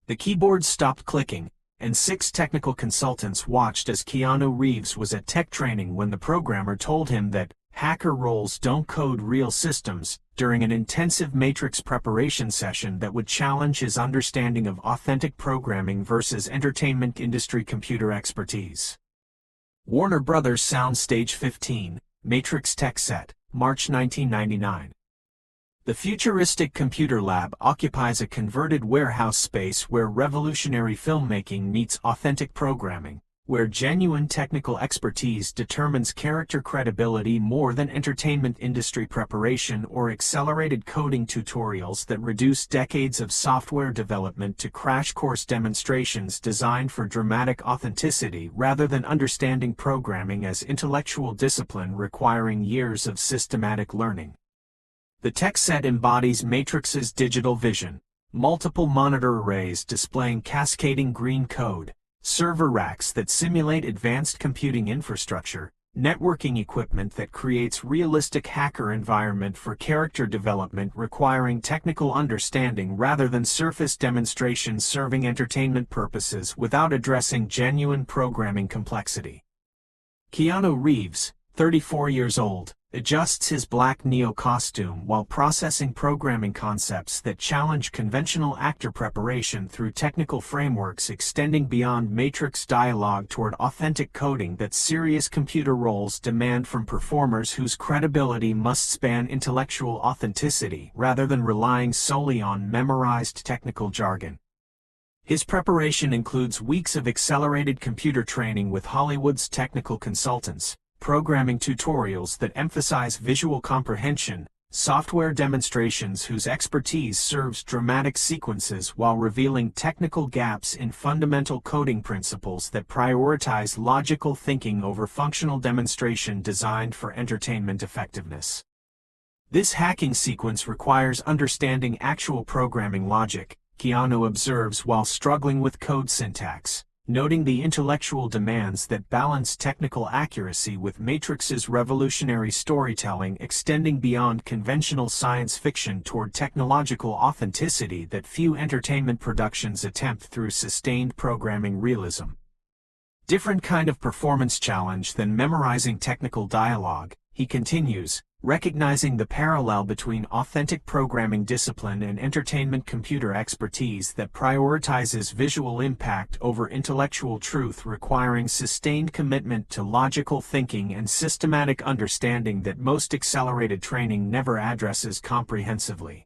The keyboard stopped clicking, and 6 technical consultants watched as Keanu Reeves was at tech training when the programmer told him that hacker roles don't code real systems during an intensive Matrix preparation session that would challenge his understanding of authentic programming versus entertainment industry computer expertise. Warner Brothers Soundstage 15, Matrix Tech Set, March 1999. The futuristic computer lab occupies a converted warehouse space where revolutionary filmmaking meets authentic programming, where genuine technical expertise determines character credibility more than entertainment industry preparation or accelerated coding tutorials that reduce decades of software development to crash course demonstrations designed for dramatic authenticity rather than understanding programming as intellectual discipline requiring years of systematic learning. The tech set embodies Matrix's digital vision, multiple monitor arrays displaying cascading green code, server racks that simulate advanced computing infrastructure, networking equipment that creates realistic hacker environment for character development requiring technical understanding rather than surface demonstrations serving entertainment purposes without addressing genuine programming complexity. Keanu Reeves, 34 years old, adjusts his black Neo costume while processing programming concepts that challenge conventional actor preparation through technical frameworks extending beyond Matrix dialogue toward authentic coding that serious computer roles demand from performers whose credibility must span intellectual authenticity rather than relying solely on memorized technical jargon. His preparation includes weeks of accelerated computer training with Hollywood's technical consultants, programming tutorials that emphasize visual comprehension, software demonstrations whose expertise serves dramatic sequences while revealing technical gaps in fundamental coding principles that prioritize logical thinking over functional demonstration designed for entertainment effectiveness. This hacking sequence requires understanding actual programming logic, Keanu observes while struggling with code syntax, noting the intellectual demands that balance technical accuracy with Matrix's revolutionary storytelling extending beyond conventional science fiction toward technological authenticity that few entertainment productions attempt through sustained programming realism. Different kind of performance challenge than memorizing technical dialogue, he continues, recognizing the parallel between authentic programming discipline and entertainment computer expertise that prioritizes visual impact over intellectual truth requiring sustained commitment to logical thinking and systematic understanding that most accelerated training never addresses comprehensively.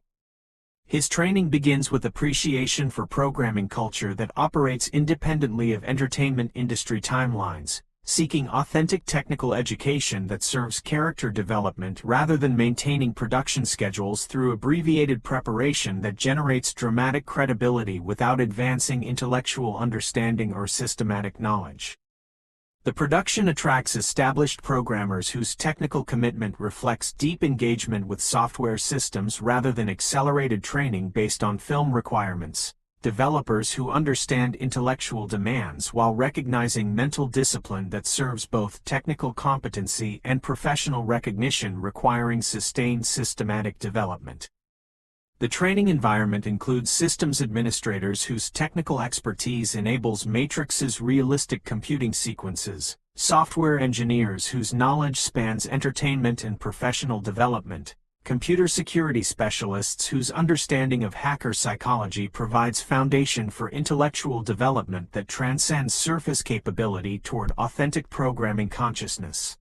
His training begins with appreciation for programming culture that operates independently of entertainment industry timelines, seeking authentic technical education that serves character development rather than maintaining production schedules through abbreviated preparation that generates dramatic credibility without advancing intellectual understanding or systematic knowledge. The production attracts established programmers whose technical commitment reflects deep engagement with software systems rather than accelerated training based on film requirements. Developers who understand intellectual demands while recognizing mental discipline that serves both technical competency and professional recognition requiring sustained systematic development. The training environment includes systems administrators whose technical expertise enables Matrix's realistic computing sequences, software engineers whose knowledge spans entertainment and professional development, computer security specialists whose understanding of hacker psychology provides foundation for intellectual development that transcends surface capability toward authentic programming consciousness.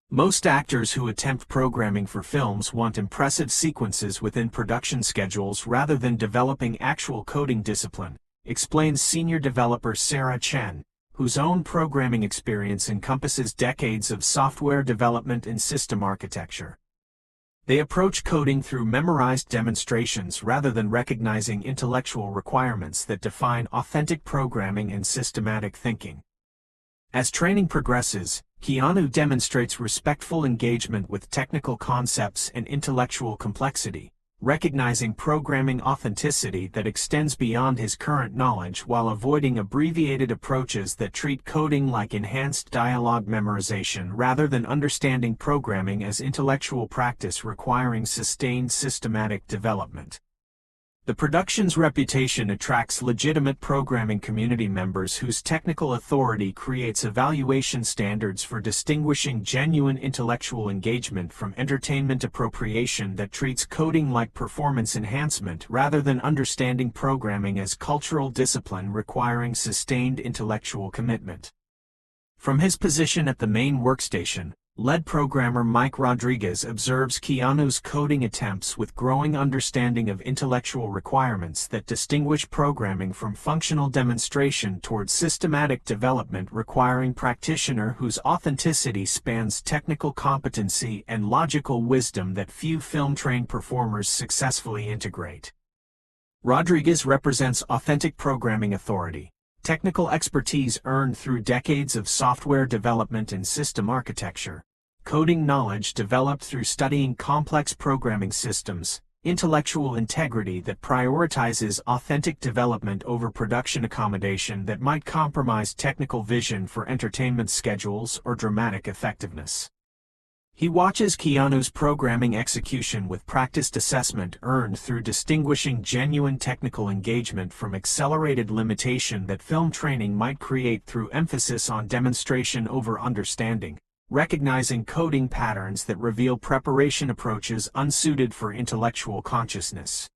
Most actors who attempt programming for films want impressive sequences within production schedules rather than developing actual coding discipline, explains senior developer Sarah Chen, whose own programming experience encompasses decades of software development and system architecture. They approach coding through memorized demonstrations rather than recognizing intellectual requirements that define authentic programming and systematic thinking. As training progresses, Keanu demonstrates respectful engagement with technical concepts and intellectual complexity, recognizing programming authenticity that extends beyond his current knowledge while avoiding abbreviated approaches that treat coding like enhanced dialogue memorization rather than understanding programming as intellectual practice requiring sustained systematic development. The production's reputation attracts legitimate programming community members whose technical authority creates evaluation standards for distinguishing genuine intellectual engagement from entertainment appropriation that treats coding like performance enhancement rather than understanding programming as cultural discipline requiring sustained intellectual commitment. From his position at the main workstation, lead programmer Mike Rodriguez observes Keanu's coding attempts with growing understanding of intellectual requirements that distinguish programming from functional demonstration towards systematic development requiring practitioner whose authenticity spans technical competency and logical wisdom that few film-trained performers successfully integrate. Rodriguez represents authentic programming authority, technical expertise earned through decades of software development and system architecture, coding knowledge developed through studying complex programming systems, intellectual integrity that prioritizes authentic development over production accommodation that might compromise technical vision for entertainment schedules or dramatic effectiveness. He watches Keanu's programming execution with practiced assessment earned through distinguishing genuine technical engagement from accelerated limitation that film training might create through emphasis on demonstration over understanding, recognizing coding patterns that reveal preparation approaches unsuited for intellectual consciousness.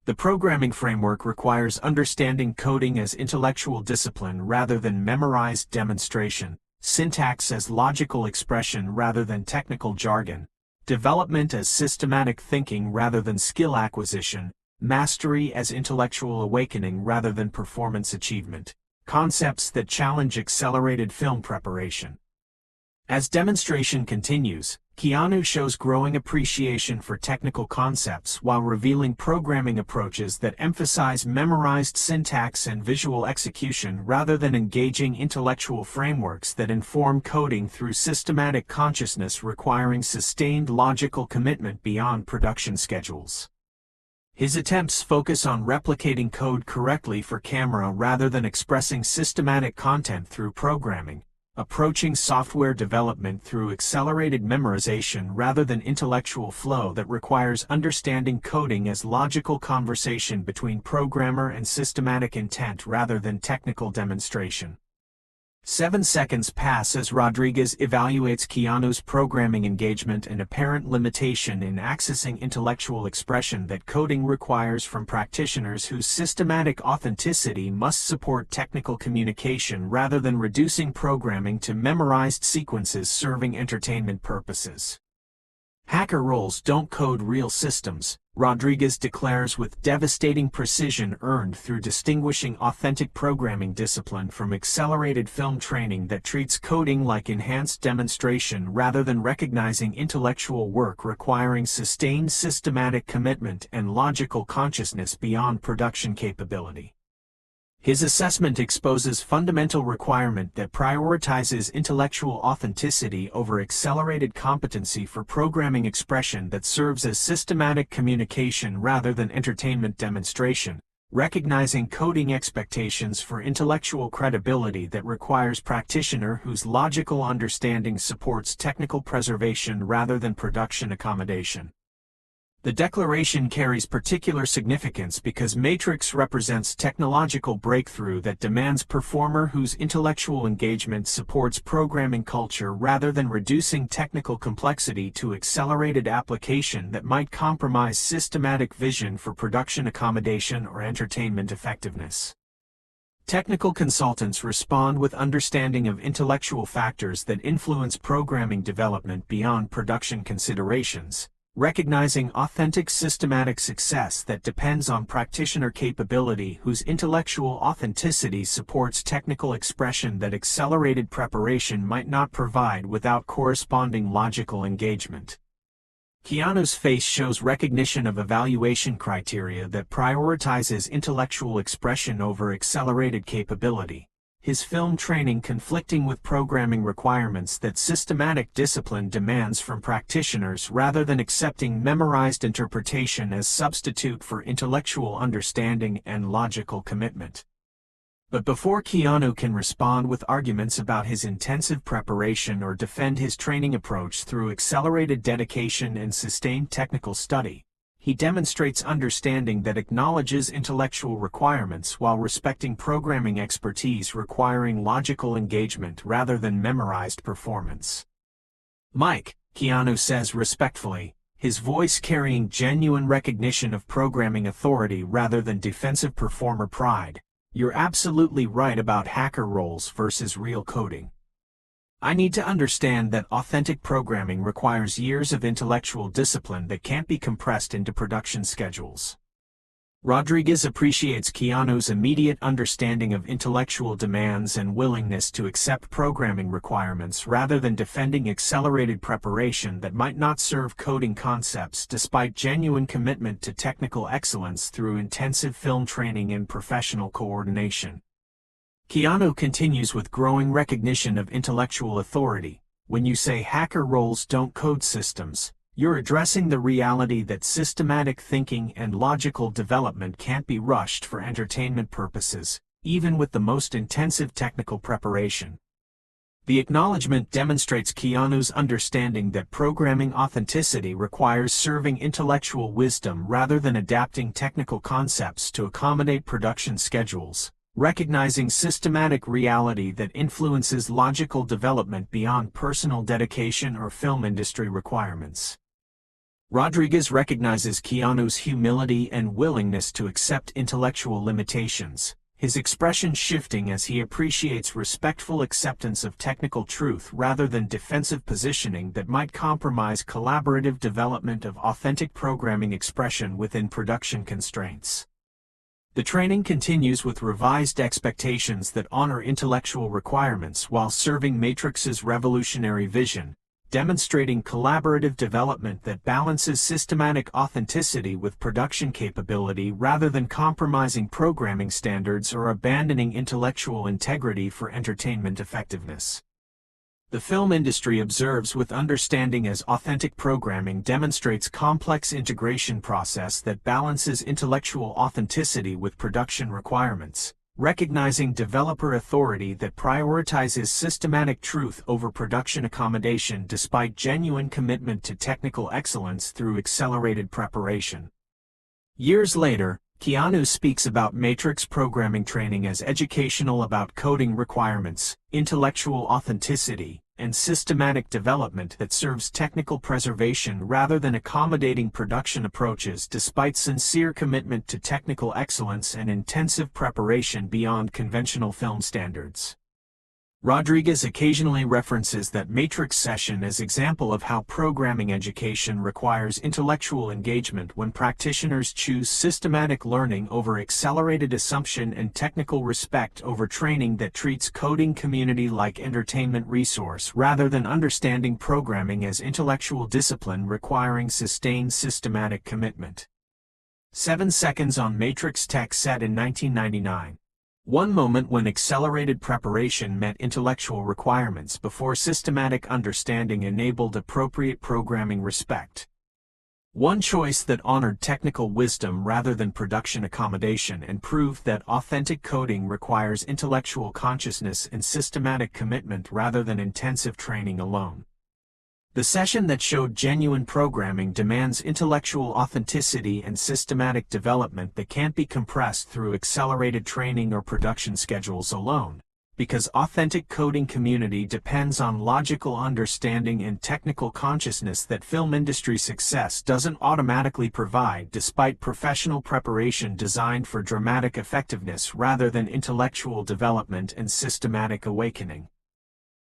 The programming framework requires understanding coding as intellectual discipline rather than memorized demonstration, syntax as logical expression rather than technical jargon, development as systematic thinking rather than skill acquisition, mastery as intellectual awakening rather than performance achievement, concepts that challenge accelerated film preparation. As demonstration continues, Keanu shows growing appreciation for technical concepts while revealing programming approaches that emphasize memorized syntax and visual execution rather than engaging intellectual frameworks that inform coding through systematic consciousness requiring sustained logical commitment beyond production schedules. His attempts focus on replicating code correctly for camera rather than expressing systematic content through programming, approaching software development through accelerated memorization rather than intellectual flow that requires understanding coding as logical conversation between programmer and systematic intent rather than technical demonstration. 7 seconds pass as Rodriguez evaluates Keanu's programming engagement and apparent limitation in accessing intellectual expression that coding requires from practitioners whose systematic authenticity must support technical communication rather than reducing programming to memorized sequences serving entertainment purposes. Hacker roles don't code real systems, Rodriguez declares with devastating precision earned through distinguishing authentic programming discipline from accelerated film training that treats coding like enhanced demonstration rather than recognizing intellectual work requiring sustained systematic commitment and logical consciousness beyond production capability. His assessment exposes fundamental requirement that prioritizes intellectual authenticity over accelerated competency for programming expression that serves as systematic communication rather than entertainment demonstration, recognizing coding expectations for intellectual credibility that requires practitioner whose logical understanding supports technical preservation rather than production accommodation. The declaration carries particular significance because Matrix represents technological breakthrough that demands performer whose intellectual engagement supports programming culture rather than reducing technical complexity to accelerated application that might compromise systematic vision for production accommodation or entertainment effectiveness. Technical consultants respond with understanding of intellectual factors that influence programming development beyond production considerations, recognizing authentic systematic success that depends on practitioner capability whose intellectual authenticity supports technical expression that accelerated preparation might not provide without corresponding logical engagement. Keanu's face shows recognition of evaluation criteria that prioritizes intellectual expression over accelerated capability, his film training conflicting with programming requirements that systematic discipline demands from practitioners rather than accepting memorized interpretation as substitute for intellectual understanding and logical commitment. But before Keanu can respond with arguments about his intensive preparation or defend his training approach through accelerated dedication and sustained technical study, he demonstrates understanding that acknowledges intellectual requirements while respecting programming expertise requiring logical engagement rather than memorized performance. "Mike," Keanu says respectfully, his voice carrying genuine recognition of programming authority rather than defensive performer pride, "you're absolutely right about hacker roles versus real coding. I need to understand that authentic programming requires years of intellectual discipline that can't be compressed into production schedules." Rodriguez appreciates Keanu's immediate understanding of intellectual demands and willingness to accept programming requirements rather than defending accelerated preparation that might not serve coding concepts despite genuine commitment to technical excellence through intensive film training and professional coordination. Keanu continues with growing recognition of intellectual authority. "When you say hacker roles don't code systems, you're addressing the reality that systematic thinking and logical development can't be rushed for entertainment purposes, even with the most intensive technical preparation." The acknowledgement demonstrates Keanu's understanding that programming authenticity requires serving intellectual wisdom rather than adapting technical concepts to accommodate production schedules, recognizing systematic reality that influences logical development beyond personal dedication or film industry requirements. Rodriguez recognizes Keanu's humility and willingness to accept intellectual limitations, his expression shifting as he appreciates respectful acceptance of technical truth rather than defensive positioning that might compromise collaborative development of authentic programming expression within production constraints. The training continues with revised expectations that honor intellectual requirements while serving Matrix's revolutionary vision, demonstrating collaborative development that balances systematic authenticity with production capability rather than compromising programming standards or abandoning intellectual integrity for entertainment effectiveness. The film industry observes with understanding as authentic programming demonstrates complex integration process that balances intellectual authenticity with production requirements, recognizing developer authority that prioritizes systematic truth over production accommodation despite genuine commitment to technical excellence through accelerated preparation. Years later, Keanu speaks about Matrix programming training as educational about coding requirements, intellectual authenticity, and systematic development that serves technical preservation rather than accommodating production approaches despite sincere commitment to technical excellence and intensive preparation beyond conventional film standards. Rodriguez occasionally references that Matrix session as example of how programming education requires intellectual engagement when practitioners choose systematic learning over accelerated assumption and technical respect over training that treats coding community like entertainment resource rather than understanding programming as intellectual discipline requiring sustained systematic commitment. 7 Seconds on Matrix Tech set in 1999. One moment when accelerated preparation met intellectual requirements before systematic understanding enabled appropriate programming respect. One choice that honored technical wisdom rather than production accommodation and proved that authentic coding requires intellectual consciousness and systematic commitment rather than intensive training alone. The session that showed genuine programming demands intellectual authenticity and systematic development that can't be compressed through accelerated training or production schedules alone, because authentic coding community depends on logical understanding and technical consciousness that film industry success doesn't automatically provide despite professional preparation designed for dramatic effectiveness rather than intellectual development and systematic awakening.